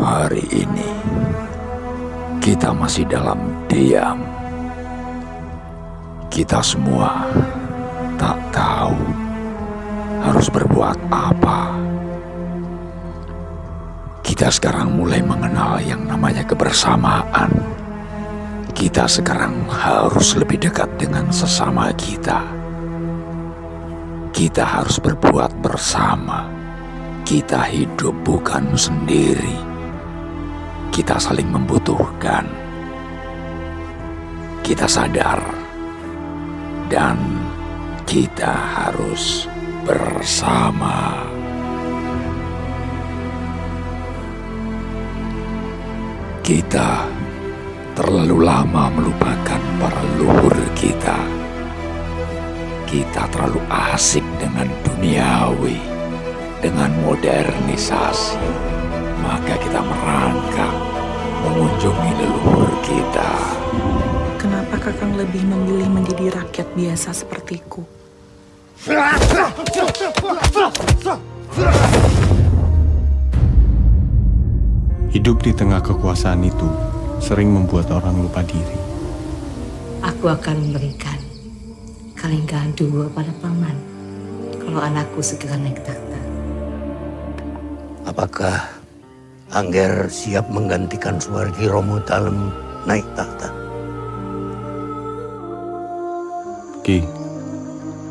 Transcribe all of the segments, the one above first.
Hari ini kita masih dalam diam. Kita semua tak tahu harus berbuat apa. Kita sekarang mulai mengenal yang namanya kebersamaan. Kita sekarang harus lebih dekat dengan sesama kita. Kita harus berbuat bersama. Kita hidup bukan sendiri. Kita saling membutuhkan. Kita sadar. Dan kita harus bersama. Kita terlalu lama melupakan para leluhur kita. Kita terlalu asik dengan duniawi, dengan modernisasi. Maka kita merangkak mengunjungi leluhur kita. Kenapa Kakang lebih memilih mendidik rakyat biasa sepertiku? Hidup di tengah kekuasaan itu sering membuat orang lupa diri. Aku akan memberikan kalinggahan dua pada paman kalau anakku segera naik takhta. Apakah Angger siap menggantikan Suwargi Romo Dalem naik takhta? Ki,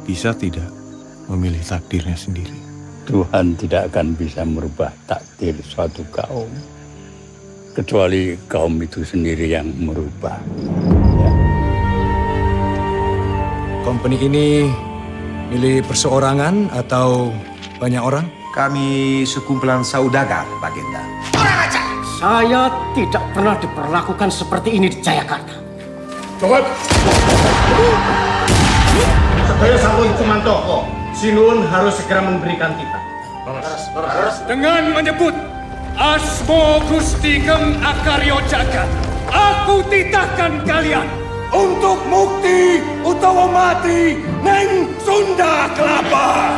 bisa tidak memilih takdirnya sendiri? Tuhan tidak akan bisa merubah takdir suatu kaum, kecuali kaum itu sendiri yang merubah. Ya. Kompeni ini milih perseorangan atau banyak orang? Kami sekumpulan saudagar, Baginda. Saya tidak pernah diperlakukan seperti ini di Jayakarta. Jawab! Sedaya sampun Cumantoko, Sinun harus segera memberikan titah. Dengan menyebut Asmo Gusti Geng Akaryo Jagat, aku titahkan kalian untuk mukti utawa mati neng Sunda Kelapa.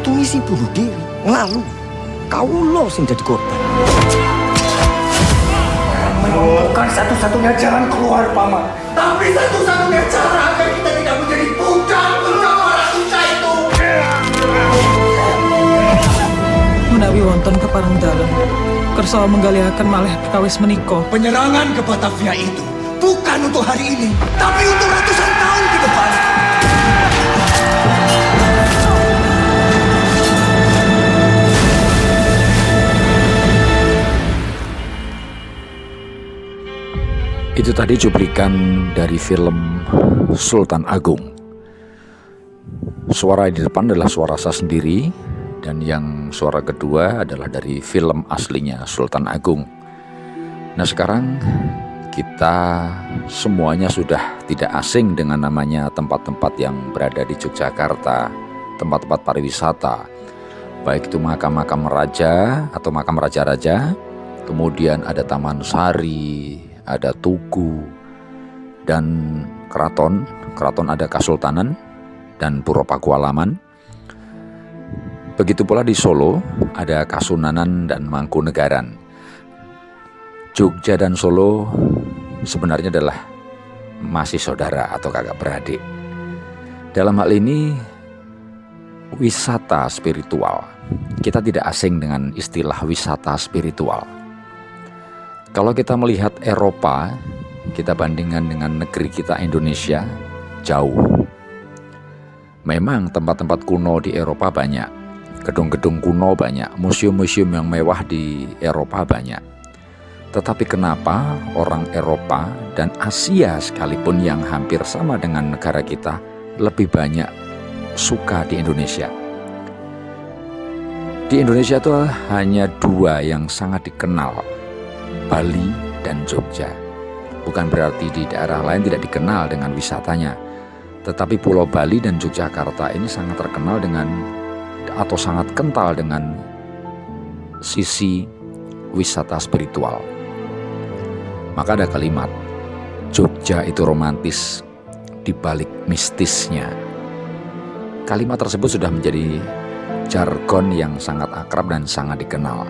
Itu misi bunuh diri. Lalu kaulo sing jadi korban. Bukan satu-satunya jalan keluar, Paman. Tapi satu-satunya cara agar kita tidak menjadi budak-budak para susah itu. Menawi wonten kepareng dalem, kersa menggaliaken malih perkawis menika. Penyerangan ke Batavia itu bukan untuk hari ini, tapi untuk ratusan tahun ke depan. Itu tadi cuplikan dari film Sultan Agung. Suara di depan adalah suara saya sendiri, dan yang suara kedua adalah dari film aslinya Sultan Agung. Nah, sekarang kita semuanya sudah tidak asing dengan namanya tempat-tempat yang berada di Yogyakarta, tempat-tempat pariwisata, baik itu makam-makam raja atau makam raja-raja, kemudian ada Taman Sari, ada Tugu, dan keraton ada Kasultanan dan Puro Pakualaman. Begitu pula di Solo ada Kasunanan dan Mangkunegaran. Jogja dan Solo sebenarnya adalah masih saudara atau kakak beradik. Dalam hal ini wisata spiritual, kita tidak asing dengan istilah wisata spiritual. Kalau kita melihat Eropa, kita bandingkan dengan negeri kita Indonesia, jauh. Memang tempat-tempat kuno di Eropa banyak, gedung-gedung kuno banyak, museum-museum yang mewah di Eropa banyak. Tetapi kenapa orang Eropa dan Asia sekalipun yang hampir sama dengan negara kita lebih banyak suka di Indonesia? Di Indonesia itu hanya dua yang sangat dikenal, Bali dan Jogja. Bukan berarti di daerah lain tidak dikenal dengan wisatanya, tetapi Pulau Bali dan Yogyakarta ini sangat terkenal dengan atau sangat kental dengan sisi wisata spiritual. Maka ada kalimat, Jogja itu romantis, di balik mistisnya. Kalimat tersebut sudah menjadi jargon yang sangat akrab dan sangat dikenal.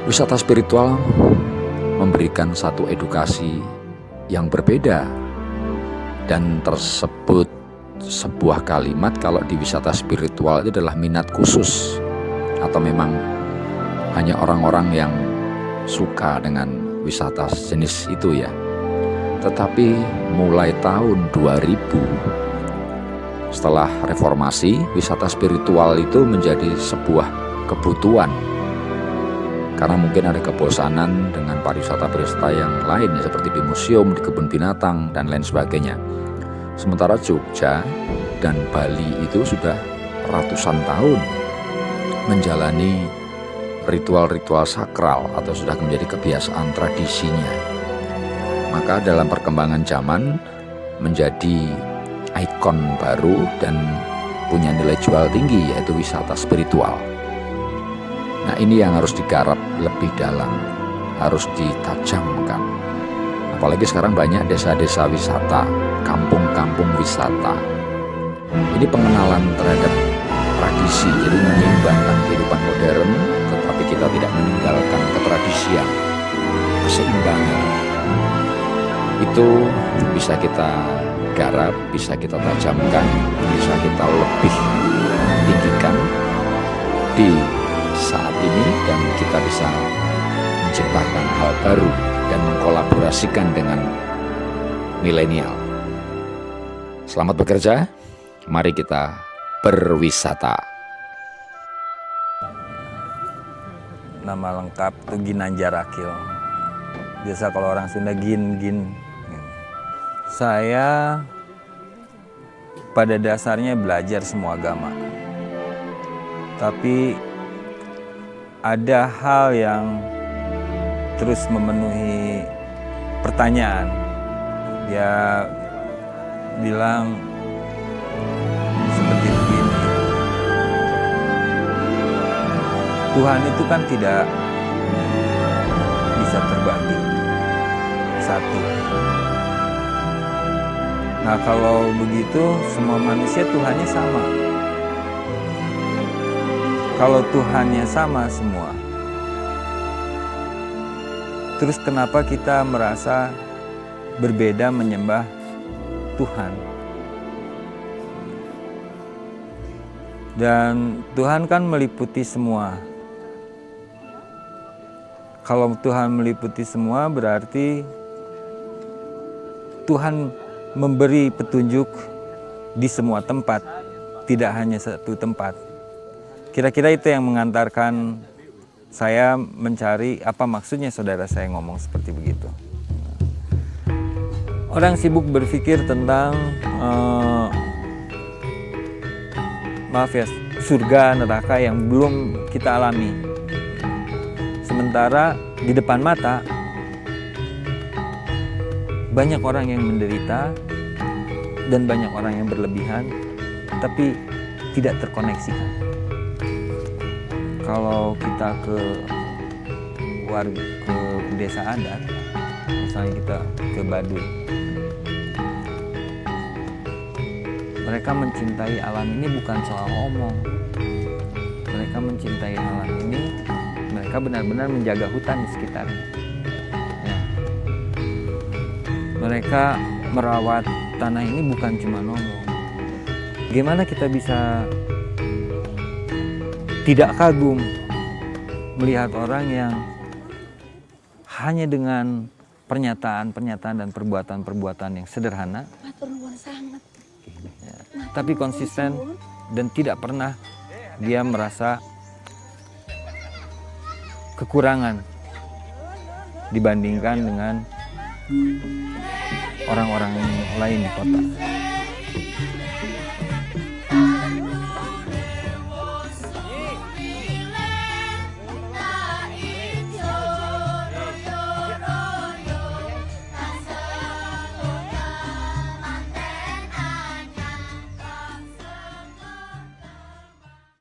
Wisata spiritual memberikan satu edukasi yang berbeda, dan tersebut sebuah kalimat kalau di wisata spiritual itu adalah minat khusus, atau memang hanya orang-orang yang suka dengan wisata jenis itu ya. Tetapi mulai tahun 2000, setelah reformasi, wisata spiritual itu menjadi sebuah kebutuhan. Karena mungkin ada kebosanan dengan pariwisata-pariwisata yang lain ya, seperti di museum, di kebun binatang, dan lain sebagainya. Sementara Jogja dan Bali itu sudah ratusan tahun menjalani ritual-ritual sakral atau sudah menjadi kebiasaan tradisinya. Maka dalam perkembangan zaman menjadi ikon baru dan punya nilai jual tinggi, yaitu wisata spiritual. Nah, ini yang harus digarap lebih dalam, harus ditajamkan. Apalagi sekarang banyak desa-desa wisata, kampung-kampung wisata. Ini pengenalan terhadap tradisi, jadi menyeimbangkan kehidupan modern, tetapi kita tidak meninggalkan ketradisian, keseimbangan. Itu bisa kita garap, bisa kita tajamkan, bisa kita lebih tinggikan di saat ini, dan kita bisa menciptakan hal baru dan mengkolaborasikan dengan milenial. Selamat bekerja, mari kita berwisata. Nama lengkap itu Ginanjar Akil. Biasa kalau orang Sunda Gin. Saya pada dasarnya belajar semua agama. Tapi ada hal yang terus memenuhi pertanyaan. Dia bilang seperti begini. Tuhan itu kan tidak bisa terbagi satu. Nah, kalau begitu semua manusia Tuhannya sama. Kalau Tuhannya sama semua, terus kenapa kita merasa berbeda menyembah Tuhan? Dan Tuhan kan meliputi semua. Kalau Tuhan meliputi semua, berarti Tuhan memberi petunjuk di semua tempat, tidak hanya satu tempat. Kira-kira itu yang mengantarkan saya mencari apa maksudnya saudara saya ngomong seperti begitu. Orang sibuk berpikir tentang surga, neraka yang belum kita alami. Sementara di depan mata banyak orang yang menderita dan banyak orang yang berlebihan, tapi tidak terkoneksikan. Kalau kita ke desa adat, misalnya kita ke Baduy, mereka mencintai alam ini bukan soal omong. Mereka mencintai alam ini, mereka benar-benar menjaga hutan di sekitarnya. Mereka merawat tanah ini bukan cuma ngomong. Bagaimana kita bisa tidak kagum melihat orang yang hanya dengan pernyataan-pernyataan dan perbuatan-perbuatan yang sederhana, tapi konsisten dan tidak pernah dia merasa kekurangan dibandingkan dengan orang-orang lain di kota.